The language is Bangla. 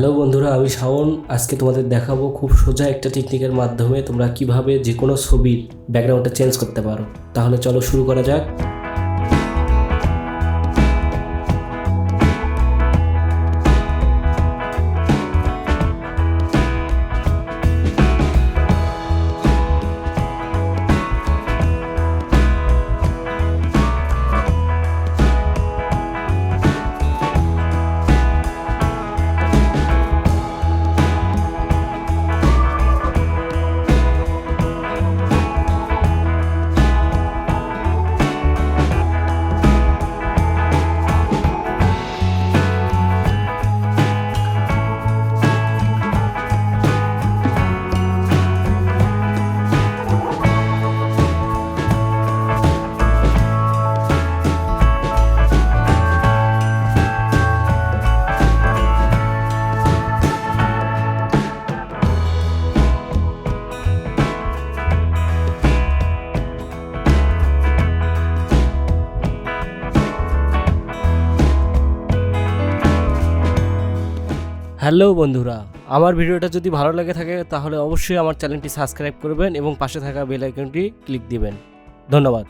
হ্যালো বন্ধুরা, আমি শাওন। আজকে তোমাদের দেখাবো খুব সোজা একটা টেকনিকের মাধ্যমে তোমরা কিভাবে যে কোনো ছবির ব্যাকগ্রাউন্ডটা চেঞ্জ করতে পারো। তাহলে চলো শুরু করা যাক। হ্যালো বন্ধুরা, আমার ভিডিওটা যদি ভালো লেগে থাকে তাহলে অবশ্যই আমার চ্যানেলটি সাবস্ক্রাইব করবেন এবং পাশে থাকা বেল আইকনটি ক্লিক দিবেন। ধন্যবাদ।